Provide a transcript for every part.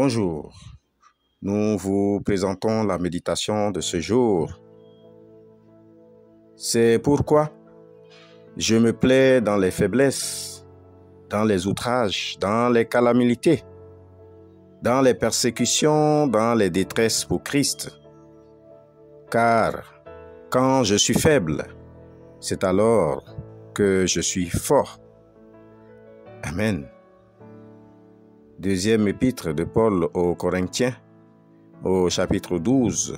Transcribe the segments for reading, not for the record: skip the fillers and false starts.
Bonjour, nous vous présentons la méditation de ce jour. C'est pourquoi je me plais dans les faiblesses, dans les outrages, dans les calamités, dans les persécutions, dans les détresses pour Christ. Car quand je suis faible, c'est alors que je suis fort. Amen. Deuxième épître de Paul aux Corinthiens, au chapitre 12,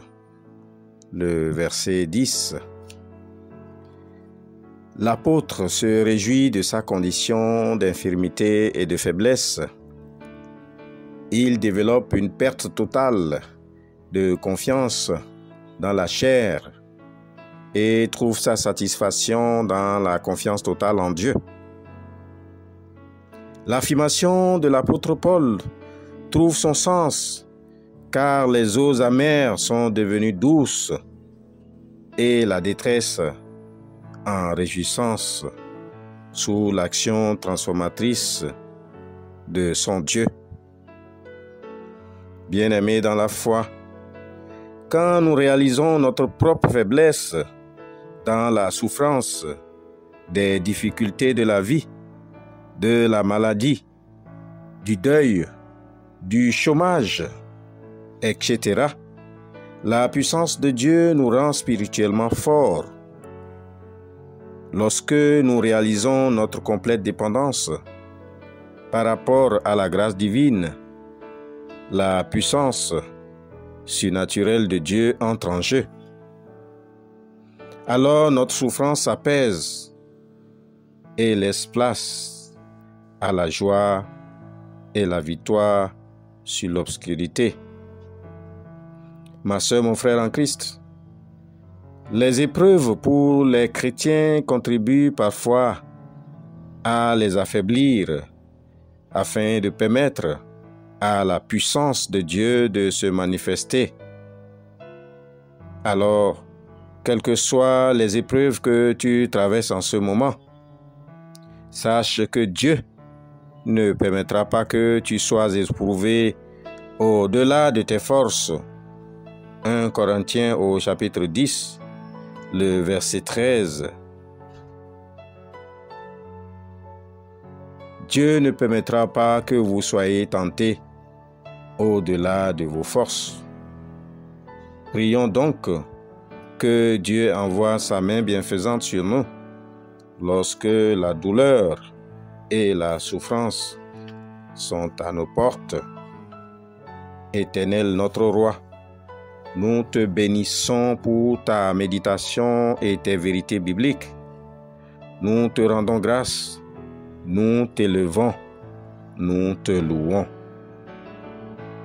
le verset 10. L'apôtre se réjouit de sa condition d'infirmité et de faiblesse. Il développe une perte totale de confiance dans la chair et trouve sa satisfaction dans la confiance totale en Dieu. L'affirmation de l'apôtre Paul trouve son sens car les eaux amères sont devenues douces et la détresse en réjouissance sous l'action transformatrice de son Dieu. Bien-aimés dans la foi, quand nous réalisons notre propre faiblesse dans la souffrance des difficultés de la vie, de la maladie, du deuil, du chômage, etc., la puissance de Dieu nous rend spirituellement forts. Lorsque nous réalisons notre complète dépendance par rapport à la grâce divine, la puissance surnaturelle de Dieu entre en jeu. Alors notre souffrance s'apaise et laisse place à la joie et la victoire sur l'obscurité. Ma sœur, mon frère en Christ, les épreuves pour les chrétiens contribuent parfois à les affaiblir afin de permettre à la puissance de Dieu de se manifester. Alors, quelles que soient les épreuves que tu traverses en ce moment, sache que Dieu ne permettra pas que tu sois éprouvé au-delà de tes forces. 1 Corinthiens au chapitre 10, le verset 13. Dieu ne permettra pas que vous soyez tentés au-delà de vos forces. Prions donc que Dieu envoie sa main bienfaisante sur nous lorsque la douleur et la souffrance sont à nos portes. Éternel notre roi, nous te bénissons pour ta méditation et tes vérités bibliques. Nous te rendons grâce, nous t'élevons, nous te louons.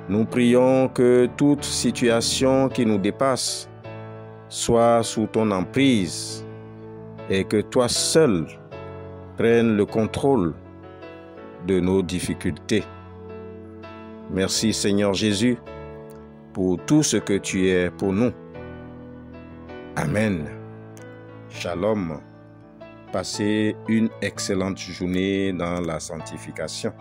Nous prions que toute situation qui nous dépasse soit sous ton emprise et que toi seul prennes le contrôle de nos difficultés. Merci Seigneur Jésus pour tout ce que tu es pour nous. Amen. Shalom. Passez une excellente journée dans la sanctification.